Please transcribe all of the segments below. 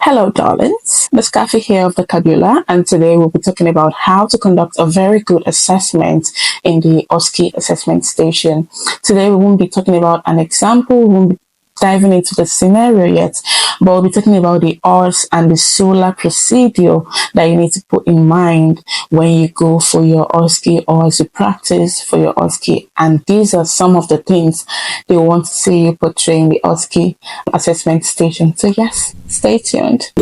Hello, darlings. Miss Kathy here of the Vocabula, and today we'll be talking about how to conduct a very good assessment in the OSCE assessment station. Today we won't be talking about an example, we won't be diving into the scenario yet, but we'll be talking about the OARS and the SOLER procedure that you need to put in mind when you go for your OSCE or as you practice for your OSCE. And these are some of the things they want to see you portray in the OSCE assessment station. So yes, stay tuned.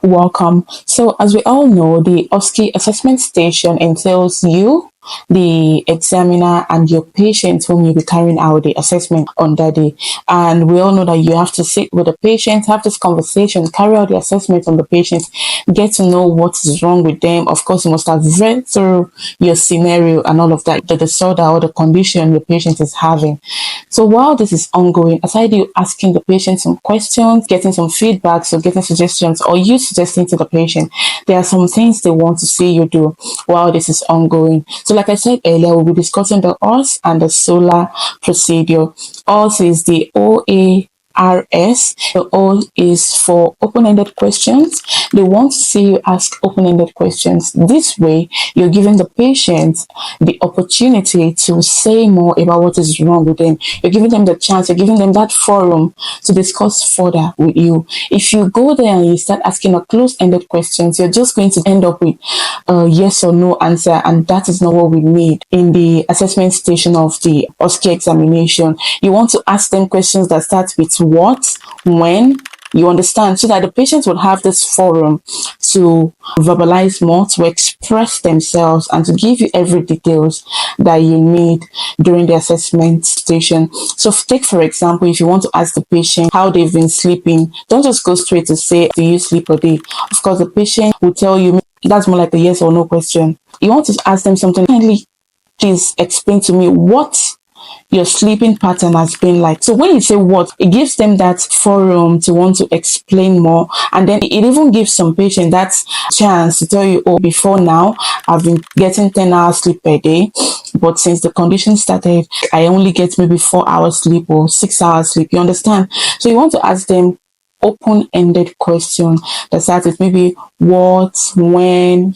Welcome. So as we all know, the OSCE assessment station entails you, the examiner, and your patient whom you'll be carrying out the assessment on that day. And we all know that you have to sit with the patient, have this conversation, carry out the assessment on the patient, get to know what is wrong with them. Of course, you must have read through your scenario and all of that, the disorder or the condition the patient is having. So while this is ongoing, aside you asking the patient some questions, getting some feedback, so getting suggestions, or you suggesting to the patient, there are some things they want to see you do while this is ongoing. So like I said earlier, we'll be discussing the OSCE and the SOLER procedure. OSCE is the OARS. The O is for open-ended questions. They want to see you ask open-ended questions. This way, you're giving the patient the opportunity to say more about what is wrong with them. You're giving them the chance, you're giving them that forum to discuss further with you. If you go there and you start asking a closed-ended questions, you're just going to end up with a yes or no answer, and that is not what we need in the assessment station of the OSCE examination. You want to ask them questions that start with what, when, you understand, so that the patient would have this forum to verbalize more, to express themselves, and to give you every details that you need during the assessment station. So take, for example, if you want to ask the patient how they've been sleeping, don't just go straight to say, do you sleep a day? Of course, the patient will tell you, that's more like a yes or no question. You want to ask them something, kindly please explain to me what your sleeping pattern has been like. So when you say what, it gives them that forum to want to explain more, and then it even gives some patient that chance to tell you, oh, before now I've been getting 10 hours sleep per day, but since the condition started I only get maybe 4 hours sleep or 6 hours sleep. You understand? So you want to ask them open-ended question that starts with maybe what, when,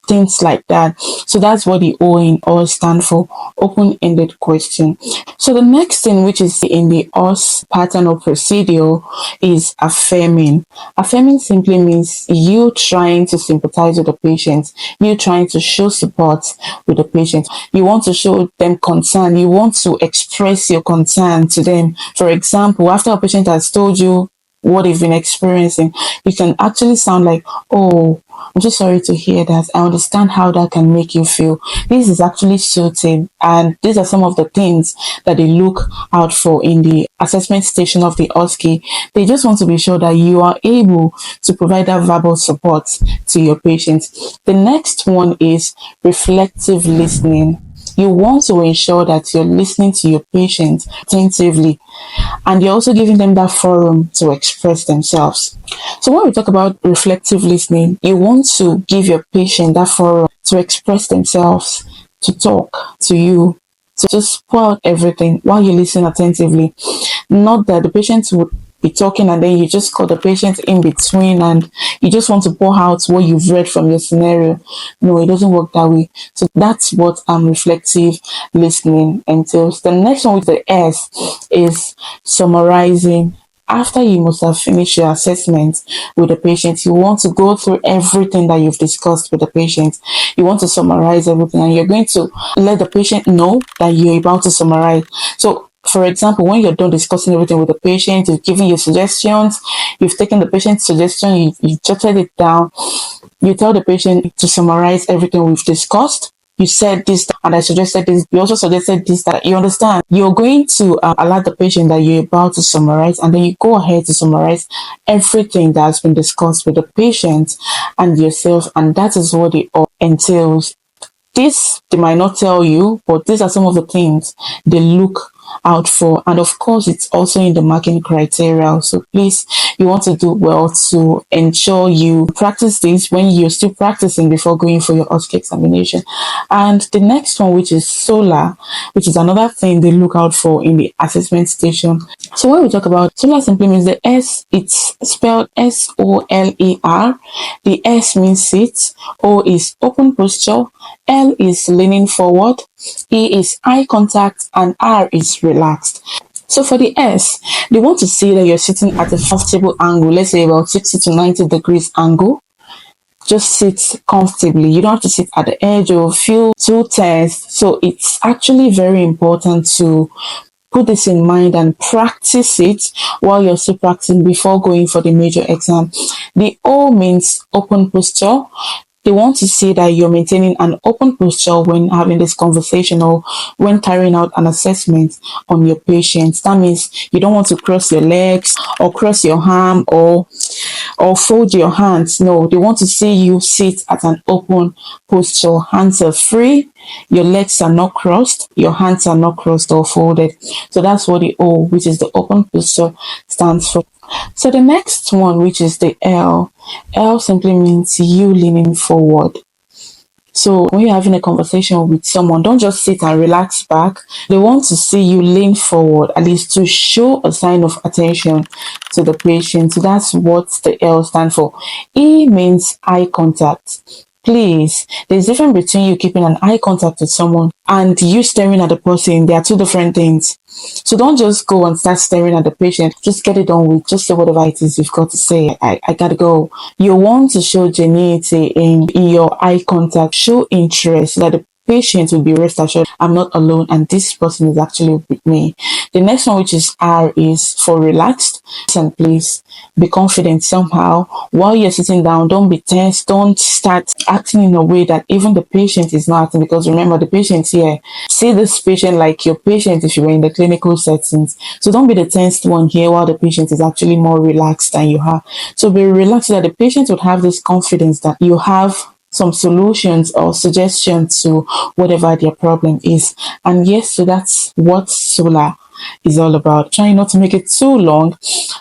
things like that. So that's what the O in OS stand for, open-ended question. So the next thing, which is in the OS pattern or procedure, is affirming. Affirming simply means you trying to sympathize with the patient, you trying to show support with the patient. You want to show them concern, you want to express your concern to them. For example, after a patient has told you what they've been experiencing, you can actually sound like, oh, I'm so sorry to hear that. I understand how that can make you feel. This is actually soothing, and these are some of the things that they look out for in the assessment station of the OSCE. They just want to be sure that you are able to provide that verbal support to your patients. The next one is reflective listening. You want to ensure that you're listening to your patient attentively, and you're also giving them that forum to express themselves. So when we talk about reflective listening, you want to give your patient that forum to express themselves, to talk to you, to just pour out everything while you listen attentively. Not that the patient would be talking and then you just call the patient in between and you just want to pour out what you've read from your scenario. No, it doesn't work that way. So that's what reflective listening entails. The next one with the S is summarizing. After you must have finished your assessment with the patient, you want to go through everything that you've discussed with the patient. You want to summarize everything, and you're going to let the patient know that you're about to summarize. So for example, when you're done discussing everything with the patient, you've given your suggestions, you've taken the patient's suggestion, you've jotted it down, you tell the patient to summarize everything we've discussed. You said this and I suggested this. You also suggested this, that you understand. You're going to alert the patient that you're about to summarize, and then you go ahead to summarize everything that has been discussed with the patient and yourself, and that is what it all entails. This, they might not tell you, but these are some of the things they look out for. And of course, it's also in the marking criteria. So please, you want to do well to ensure you practice this when you're still practicing before going for your OSCE examination. And the next one, which is SOLER, which is another thing they look out for in the assessment station. So when we talk about SOLER, simply means the S, it's spelled SOLER. The S means sit, O is open posture, L is leaning forward, E is eye contact, and R is relaxed. So for the S, they want to see that you're sitting at a comfortable angle, let's say about 60 to 90 degrees angle. Just sit comfortably. You don't have to sit at the edge or feel too tense. So it's actually very important to put this in mind and practice it while you're still practicing before going for the major exam. The O means open posture. They want to see that you're maintaining an open posture when having this conversation or when carrying out an assessment on your patients. That means you don't want to cross your legs or cross your arm or fold your hands. No, they want to see you sit at an open posture. Hands are free, your legs are not crossed, your hands are not crossed or folded. So that's what the O, which is the open posture, stands for. So the next one, which is the L, L simply means you leaning forward. So when you're having a conversation with someone, don't just sit and relax back. They want to see you lean forward, at least to show a sign of attention to the patient. So that's what the L stands for. E means eye contact. Please, there's a difference between you keeping an eye contact with someone and you staring at the person. They are two different things. So don't just go and start staring at the patient. Just get it done with. Just say whatever it is you've got to say. I gotta go. You want to show genuinity in your eye contact. Show interest so that the patient will be rest assured I'm not alone and this person is actually with me. The next one, which is R, is for relaxed. And please be confident somehow while you're sitting down. Don't be tense. Don't start acting in a way that even the patient is not acting, because remember, the patient here, see this patient like your patient if you were in the clinical settings. So don't be the tensed one here while the patient is actually more relaxed than you are. So be relaxed so that the patient would have this confidence that you have some solutions or suggestions to whatever their problem is. And yes, so that's what SOLER is all about. Trying not to make it too long,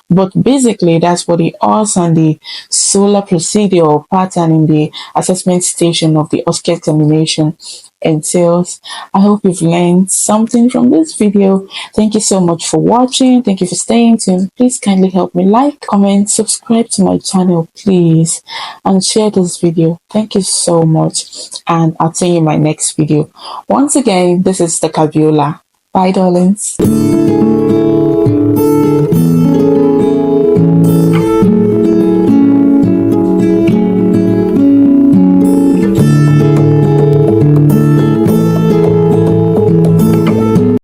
but basically that's what the OARS and the SOLER procedure or pattern in the assessment station of the OSCE examination entails. I hope you've learned something from this video. Thank you so much for watching. Thank you for staying tuned. Please kindly help me like, comment, subscribe to my channel, please, and share this video. Thank you so much, and I'll see you in my next video. Once again, this is the Cabiola. Bye, darlings.